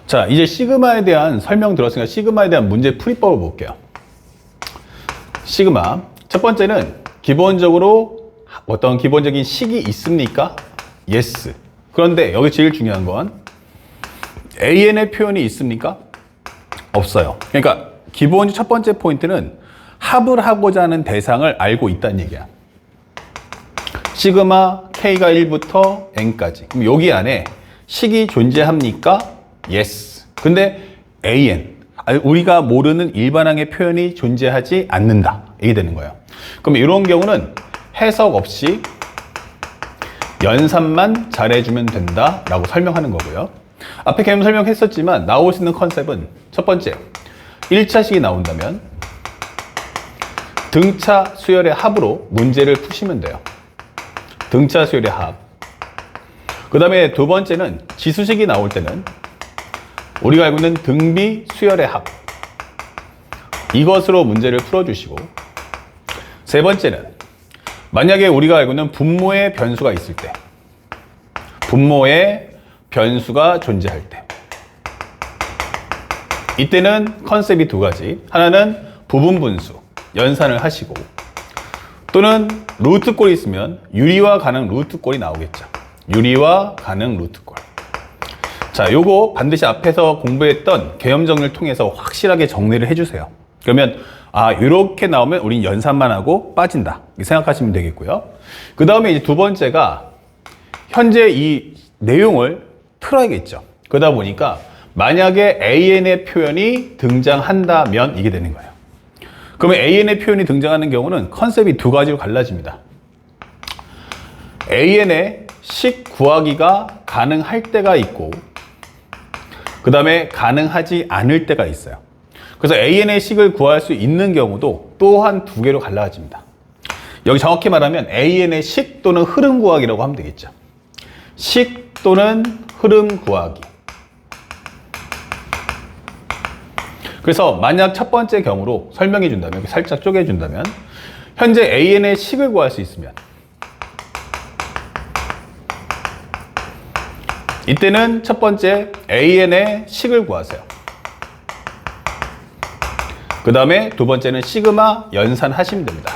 자, 이제 시그마에 대한 설명 들었으니까 시그마에 대한 문제 풀이법을 볼게요. 시그마. 첫 번째는 기본적으로 어떤 기본적인 식이 있습니까? Yes. 그런데 여기 제일 중요한 건 AN의 표현이 있습니까? 없어요. 그러니까 기본 첫 번째 포인트는 합을 하고자 하는 대상을 알고 있다는 얘기야. 시그마 K가 1부터 N까지. 그럼 여기 안에 식이 존재합니까? Yes. 근데 AN. 우리가 모르는 일반항의 표현이 존재하지 않는다. 이게 되는 거예요. 그럼 이런 경우는 해석 없이 연산만 잘해주면 된다라고 설명하는 거고요. 앞에 개념 설명했었지만 나올 수 있는 컨셉은 첫 번째, 1차식이 나온다면 등차 수열의 합으로 문제를 푸시면 돼요. 등차 수열의 합. 그 다음에 두 번째는 지수식이 나올 때는 우리가 알고 있는 등비 수열의 합. 이것으로 문제를 풀어주시고, 세 번째는 만약에 우리가 알고 있는 분모의 변수가 있을 때, 분모의 변수가 존재할 때, 이때는 컨셉이 두 가지. 하나는 부분분수, 연산을 하시고, 또는 루트꼴이 있으면 유리와 가능 루트꼴이 나오겠죠. 유리와 가능 루트꼴. 자, 요거 반드시 앞에서 공부했던 개념 정리를 통해서 확실하게 정리를 해주세요. 그러면 이렇게 나오면 우린 연산만 하고 빠진다. 이렇게 생각하시면 되겠고요. 그 다음에 이제 두 번째가 현재 이 내용을 틀어야겠죠. 그러다 보니까 만약에 AN의 표현이 등장한다면 이게 되는 거예요. 그러면 AN의 표현이 등장하는 경우는 컨셉이 두 가지로 갈라집니다. AN의 식 구하기가 가능할 때가 있고, 그 다음에 가능하지 않을 때가 있어요. 그래서 AN의 식을 구할 수 있는 경우도 또한 두 개로 갈라집니다. 여기 정확히 말하면 AN의 식 또는 흐름 구하기라고 하면 되겠죠. 식 또는 흐름 구하기. 그래서 만약 첫 번째 경우로 설명해 준다면, 살짝 쪼개 준다면, 현재 AN의 식을 구할 수 있으면 이때는 첫 번째 AN의 식을 구하세요. 그 다음에 두 번째는 시그마 연산하시면 됩니다.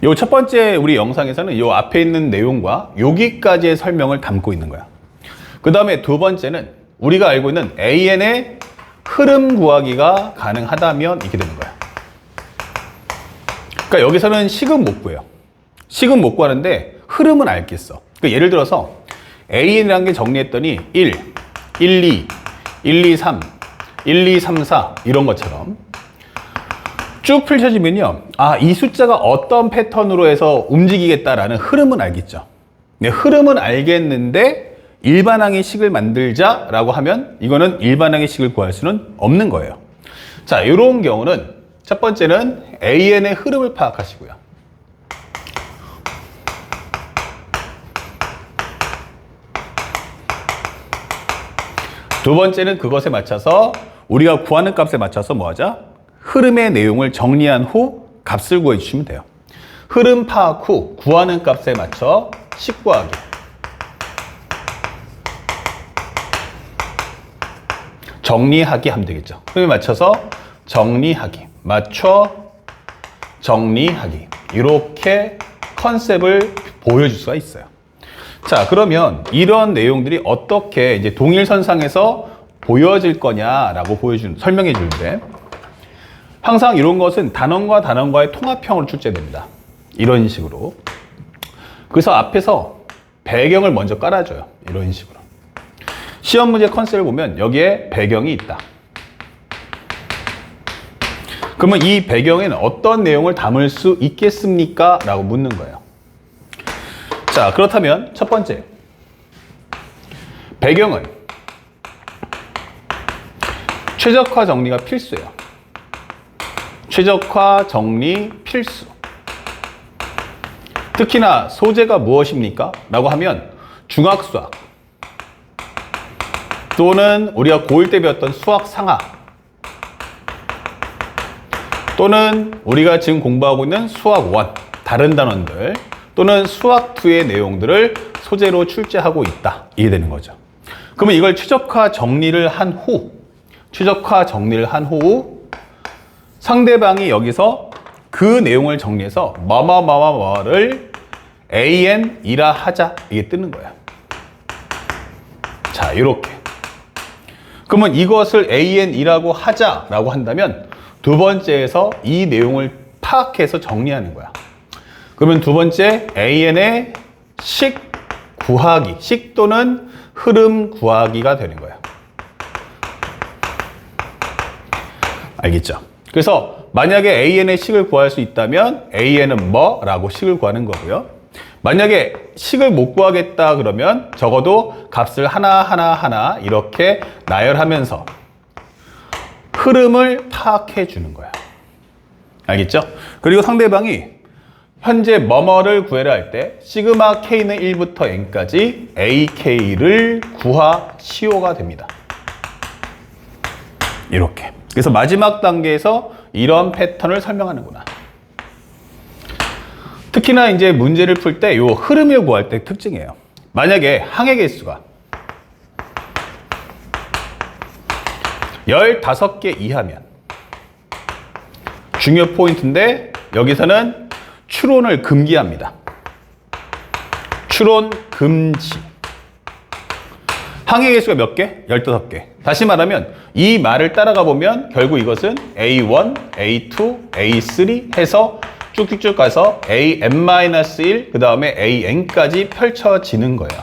요 첫 번째 우리 영상에서는 요 앞에 있는 내용과 여기까지의 설명을 담고 있는 거야. 그 다음에 두 번째는 우리가 알고 있는 AN의 흐름 구하기가 가능하다면 이렇게 되는 거야. 그러니까 여기서는 식은 못 구해요. 식은 못 구하는데 흐름은 알겠어. 그러니까 예를 들어서 AN이라는 게 정리했더니 1, 1, 2, 1, 2, 3, 1, 2, 3, 4 이런 것처럼 쭉 펼쳐지면요. 이 숫자가 어떤 패턴으로 해서 움직이겠다라는 흐름은 알겠죠. 네, 흐름은 알겠는데 일반항의 식을 만들자라고 하면 이거는 일반항의 식을 구할 수는 없는 거예요. 자, 이런 경우는 첫 번째는 AN의 흐름을 파악하시고요. 두 번째는 그것에 맞춰서 우리가 구하는 값에 맞춰서 뭐 하자? 흐름의 내용을 정리한 후 값을 구해주시면 돼요. 흐름 파악 후 구하는 값에 맞춰 식 구하기. 정리하기 하면 되겠죠. 흐름에 맞춰서 정리하기. 맞춰 정리하기. 이렇게 컨셉을 보여줄 수가 있어요. 자, 그러면 이런 내용들이 어떻게 이제 동일선상에서 보여질 거냐라고 설명해 주는데, 항상 이런 것은 단원과 단원과의 통합형으로 출제됩니다. 이런 식으로. 그래서 앞에서 배경을 먼저 깔아줘요. 이런 식으로. 시험 문제 컨셉을 보면 여기에 배경이 있다. 그러면 이 배경에는 어떤 내용을 담을 수 있겠습니까? 라고 묻는 거예요. 자, 그렇다면 첫 번째, 배경은 최적화 정리가 필수예요. 최적화 정리 필수. 특히나 소재가 무엇입니까? 라고 하면 중학수학 또는 우리가 고1 때 배웠던 수학 상하 또는 우리가 지금 공부하고 있는 수학 1 다른 단원들 또는 수학 2의 내용들을 소재로 출제하고 있다. 이게 되는 거죠. 그러면 이걸 최적화 정리를 한 후 상대방이 여기서 그 내용을 정리해서 뭐를 AN이라 하자 이게 뜨는 거야. 자, 이렇게. 그러면 이것을 AN이라고 하자라고 한다면 두 번째에서 이 내용을 파악해서 정리하는 거야. 그러면 두 번째 AN의 식 구하기, 식 또는 흐름 구하기가 되는 거야. 알겠죠? 그래서 만약에 AN의 식을 구할 수 있다면 AN은 뭐라고 식을 구하는 거고요. 만약에 식을 못 구하겠다 그러면 적어도 값을 하나 이렇게 나열하면서 흐름을 파악해 주는 거야. 알겠죠? 그리고 상대방이 현재 뭐를 구해라 할 때 시그마 K는 1부터 N까지 AK를 구하시오가 됩니다. 이렇게. 그래서 마지막 단계에서 이런 패턴을 설명하는구나. 특히나 이제 문제를 풀 때 이 흐름을 구할 때 특징이에요. 만약에 항해 개수가 15개 이하면 중요 포인트인데 여기서는 추론을 금기합니다. 추론 금지. 항해 개수가 몇 개? 15개. 다시 말하면 이 말을 따라가 보면 결국 이것은 A1, A2, A3 해서 쭉쭉쭉 가서 AN-1 그 다음에 AN까지 펼쳐지는 거예요.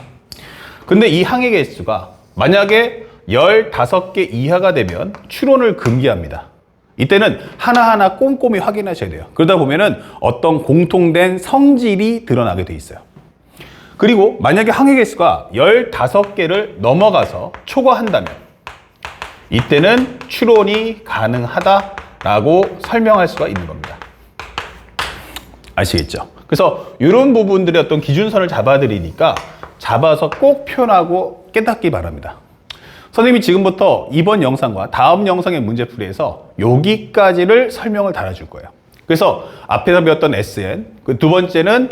근데 이 항해 개수가 만약에 15개 이하가 되면 추론을 금기합니다. 이때는 하나하나 꼼꼼히 확인하셔야 돼요. 그러다 보면은 어떤 공통된 성질이 드러나게 돼 있어요. 그리고 만약에 항해 개수가 15개를 넘어가서 초과한다면 이때는 추론이 가능하다라고 설명할 수가 있는 겁니다. 아시겠죠? 그래서 이런 부분들의 어떤 기준선을 잡아드리니까 잡아서 꼭 표현하고 깨닫기 바랍니다. 선생님이 지금부터 이번 영상과 다음 영상의 문제풀이에서 여기까지를 설명을 달아줄 거예요. 그래서 앞에서 배웠던 SN, 그 두 번째는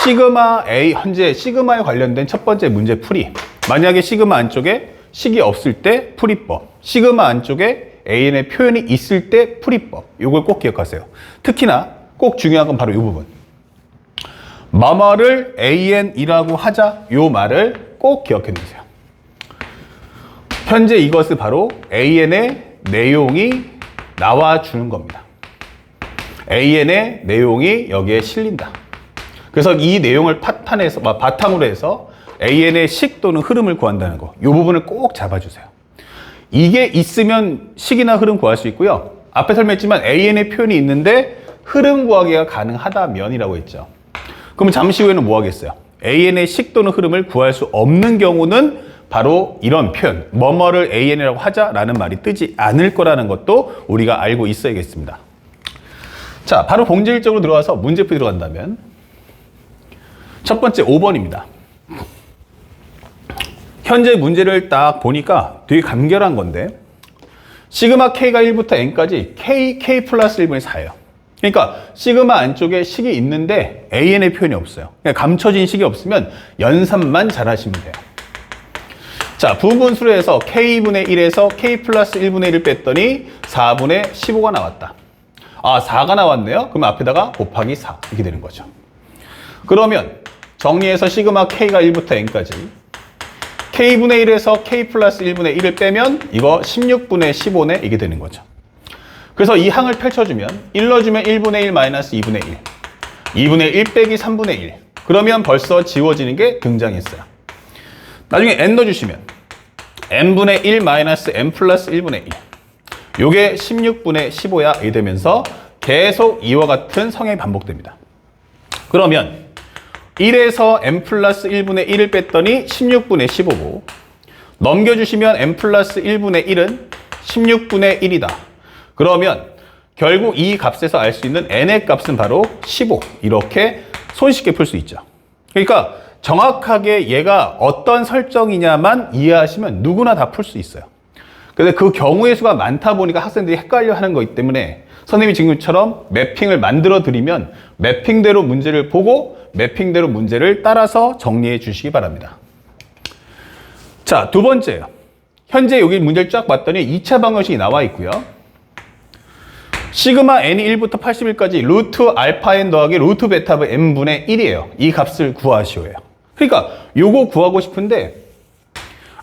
시그마 A, 현재 시그마에 관련된 첫 번째 문제풀이. 만약에 시그마 안쪽에 식이 없을 때 풀이법, 시그마 안쪽에 AN의 표현이 있을 때 풀이법. 이걸 꼭 기억하세요. 특히나 꼭 중요한 건 바로 이 부분. 뭐를 AN이라고 하자, 이 말을 꼭 기억해 두세요. 현재 이것은 바로 AN의 내용이 나와주는 겁니다. AN의 내용이 여기에 실린다. 그래서 이 내용을 바탕으로 해서 AN의 식 또는 흐름을 구한다는 거. 이 부분을 꼭 잡아주세요. 이게 있으면 식이나 흐름 구할 수 있고요. 앞에 설명했지만 AN의 표현이 있는데 흐름 구하기가 가능하다면이라고 했죠. 그럼 잠시 후에는 뭐 하겠어요? AN의 식 또는 흐름을 구할 수 없는 경우는 바로 이런 표현, 뭐를 AN이라고 하자라는 말이 뜨지 않을 거라는 것도 우리가 알고 있어야겠습니다. 자, 바로 본질적으로 들어가서 문제풀이 들어간다면 첫 번째 5번입니다. 현재 문제를 딱 보니까 되게 간결한 건데 시그마 K가 1부터 N까지 K 플러스 1분의 4예요. 그러니까 시그마 안쪽에 식이 있는데 AN의 표현이 없어요. 그러니까 감춰진 식이 없으면 연산만 잘 하시면 돼요. 자, 부분수로에서 K분의 1에서 K 플러스 1분의 1을 뺐더니 4분의 15가 나왔다. 아, 4가 나왔네요. 그럼 앞에다가 곱하기 4 이렇게 되는 거죠. 그러면 정리해서 시그마 K가 1부터 N까지 K분의 1에서 K 플러스 1분의 1을 빼면 이거 16분의 15네 이게 되는 거죠. 그래서 이 항을 펼쳐주면 1 넣어주면 1분의 1 마이너스 2분의 1 2분의 1 빼기 3분의 1 그러면 벌써 지워지는 게 등장했어요. 나중에 N 넣어주시면 N분의 1 마이너스 N 플러스 1분의 1 요게 16분의 15야 이게 되면서 계속 이와 같은 성향이 반복됩니다. 그러면 1에서 n 플러스 1분의 1을 뺐더니 16분의 15고 넘겨주시면 n 플러스 1분의 1은 16분의 1이다. 그러면 결국 이 값에서 알 수 있는 n의 값은 바로 15 이렇게 손쉽게 풀 수 있죠. 그러니까 정확하게 얘가 어떤 설정이냐만 이해하시면 누구나 다 풀 수 있어요. 근데 그 경우의 수가 많다 보니까 학생들이 헷갈려 하는 거기 때문에 선생님이 지금처럼 매핑을 만들어 드리면 매핑대로 문제를 보고 매핑대로 문제를 따라서 정리해 주시기 바랍니다. 자, 두 번째요. 현재 여기 문제를 쫙 봤더니 2차 방정식이 나와 있고요. 시그마 n이 1부터 80일까지 루트 알파 n 더하기 루트 베타 n분의 1이에요. 이 값을 구하시오예요. 그러니까 요거 구하고 싶은데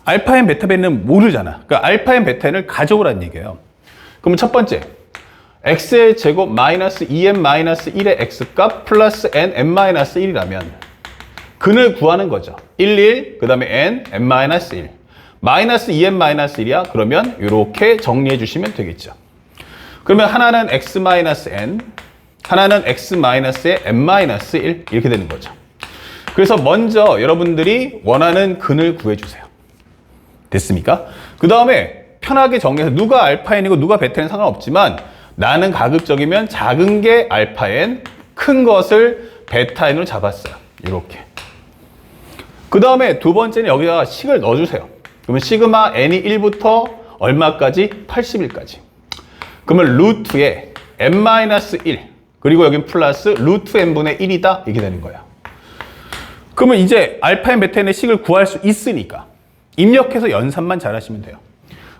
알파 n 베타 n은 모르잖아. 그러니까 알파 n 베타 n을 가져오라는 얘기예요. 그럼 첫 번째 x의 제곱 마이너스 2n 마이너스 1의 x값 플러스 n n 마이너스 1이라면 근을 구하는 거죠. 1, 1, 그 다음에 n, n 마이너스 1. 마이너스 2n 마이너스 1이야. 그러면 이렇게 정리해 주시면 되겠죠. 그러면 하나는 x 마이너스 n, 하나는 x 마이너스의 n 마이너스 1 이렇게 되는 거죠. 그래서 먼저 여러분들이 원하는 근을 구해주세요. 됐습니까? 그 다음에 편하게 정리해서 누가 알파 n이고 누가 베타 n은 상관없지만 나는 가급적이면 작은 게 알파 n, 큰 것을 베타 n으로 잡았어요. 이렇게. 그 다음에 두 번째는 여기다가 식을 넣어주세요. 그러면 시그마 n이 1부터 얼마까지? 80일까지. 그러면 루트에 n-1 그리고 여긴 플러스 루트 n분의 1이다 이렇게 되는 거예요. 그러면 이제 알파 n, 베타 n의 식을 구할 수 있으니까 입력해서 연산만 잘 하시면 돼요.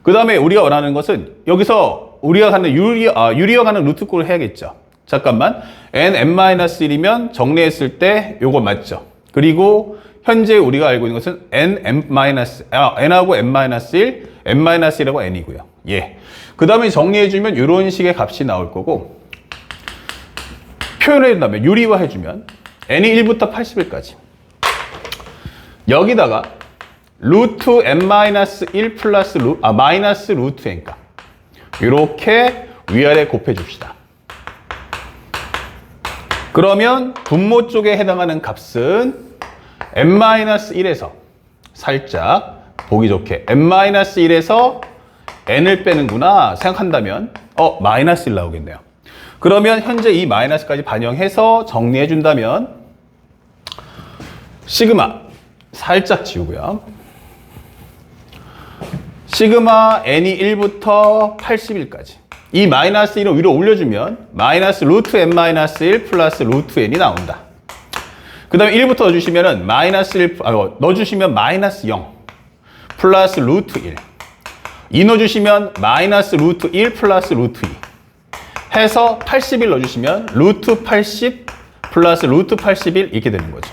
그 다음에 우리가 원하는 것은 여기서 우리가 가는 유리와 가는 루트꼴을 해야겠죠. 잠깐만 n, n-1이면 정리했을 때 요거 맞죠. 그리고 현재 우리가 알고 있는 것은 n하고 n-1, n-1하고 n이고요. 예. 그 다음에 정리해주면 이런 식의 값이 나올 거고 표현해준다면 유리화해주면 n이 1부터 80일까지 여기다가 루트 n-1 플러스 마이너스 루트 n값 이렇게 위아래 곱해줍시다. 그러면 분모 쪽에 해당하는 값은 n-1에서 살짝 보기 좋게 n-1에서 n을 빼는구나 생각한다면 마이너스 1 나오겠네요. 그러면 현재 이 마이너스까지 반영해서 정리해 준다면 시그마 살짝 지우고요. 시그마 n이 1부터 80일까지 이 마이너스 1을 위로 올려주면 마이너스 루트 n-1 플러스 루트 n이 나온다. 그 다음에 1부터 넣어주시면은 마이너스 1, 넣어주시면 마이너스 0 플러스 루트 1 2 넣어주시면 마이너스 루트 1 플러스 루트 2 해서 81 넣어주시면 루트 80 플러스 루트 81 이렇게 되는 거죠.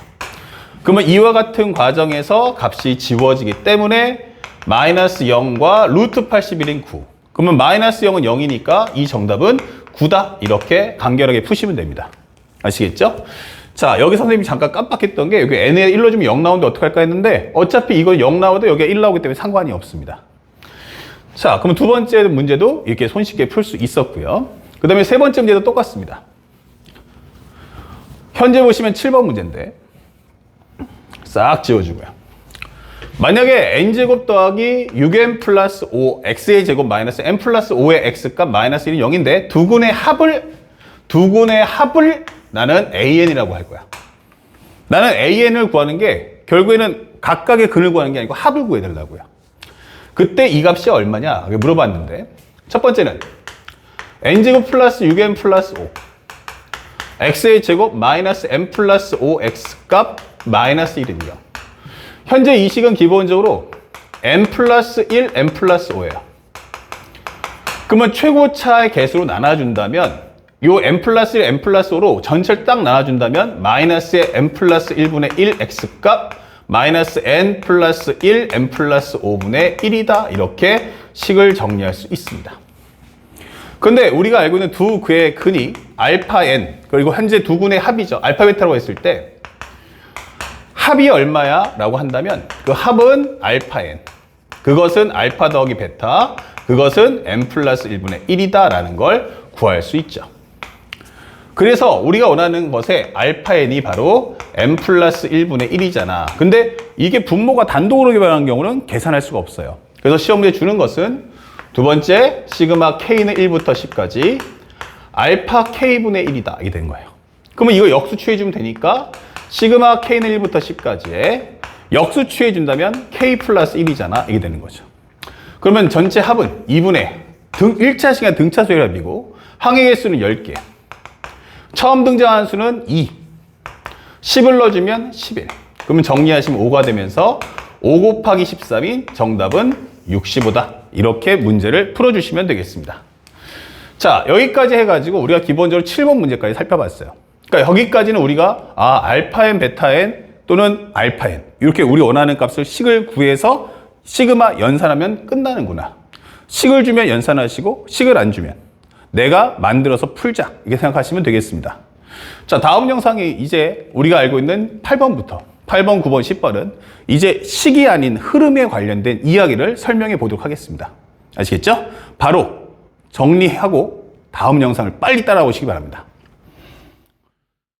그러면 이와 같은 과정에서 값이 지워지기 때문에 마이너스 0과 루트 81인 9 그러면 마이너스 0은 0이니까 이 정답은 9다 이렇게 간결하게 푸시면 됩니다. 아시겠죠? 자, 여기 선생님이 잠깐 깜빡했던 게 여기 n에 1 넣어주면 0 나오는데 어떡할까 했는데 어차피 이건 0 나와도 여기가 1 나오기 때문에 상관이 없습니다. 자, 그럼 두 번째 문제도 이렇게 손쉽게 풀 수 있었고요. 그 다음에 세 번째 문제도 똑같습니다. 현재 보시면 7번 문제인데 싹 지워주고요. 만약에 n제곱 더하기 6n 플러스 5 x의 제곱 마이너스 n 플러스 5의 x값 마이너스 1이 0인데 두 군의 합을 나는 an이라고 할 거야. 나는 an을 구하는 게 결국에는 각각의 근을 구하는 게 아니고 합을 구해달라고요. 그때 이 값이 얼마냐 물어봤는데 첫 번째는 n제곱 플러스 6n 플러스 5 x의 제곱 마이너스 n 플러스 5 x값 마이너스 1은 0. 현재 이 식은 기본적으로 n 플러스 1, n 플러스 5예요. 그러면 최고차의 개수로 나눠준다면 요 n 플러스 1, n 플러스 5로 전체를 딱 나눠준다면 마이너스의 n 플러스 1분의 1 x값 마이너스 n 플러스 1, n 플러스 5분의 1이다. 이렇게 식을 정리할 수 있습니다. 근데 우리가 알고 있는 두 그의 근이 알파 n 그리고 현재 두 군의 합이죠. 알파 베타라고 했을 때 합이 얼마야? 라고 한다면 그 합은 알파 n 그것은 알파 더하기 베타 그것은 n 플러스 1분의 1이다 라는 걸 구할 수 있죠. 그래서 우리가 원하는 것의 알파 n이 바로 n 플러스 1분의 1이잖아. 근데 이게 분모가 단독으로 개발하는 경우는 계산할 수가 없어요. 그래서 시험 문제 주는 것은 두 번째 시그마 k는 1부터 10까지 알파 k분의 1이다 이게 된 거예요. 그러면 이거 역수 취해주면 되니까 시그마 k는 1부터 10까지에 역수 취해준다면 k 플러스 1이잖아 이게 되는 거죠. 그러면 전체 합은 2분의 1차 시간 등차수의 합이고 항의 개수는 10개 처음 등장한 수는 2 10을 넣어주면 11 그러면 정리하시면 5가 되면서 5 곱하기 13이 정답은 65다. 이렇게 문제를 풀어주시면 되겠습니다. 자, 여기까지 해가지고 우리가 기본적으로 7번 문제까지 살펴봤어요. 그러니까 여기까지는 우리가 알파 n, 베타 n 또는 알파 n 이렇게 우리 원하는 값을 식을 구해서 시그마 연산하면 끝나는구나. 식을 주면 연산하시고 식을 안 주면 내가 만들어서 풀자. 이렇게 생각하시면 되겠습니다. 자, 다음 영상이 이제 우리가 알고 있는 8번부터 8번, 9번, 10번은 이제 식이 아닌 흐름에 관련된 이야기를 설명해 보도록 하겠습니다. 아시겠죠? 바로 정리하고 다음 영상을 빨리 따라오시기 바랍니다.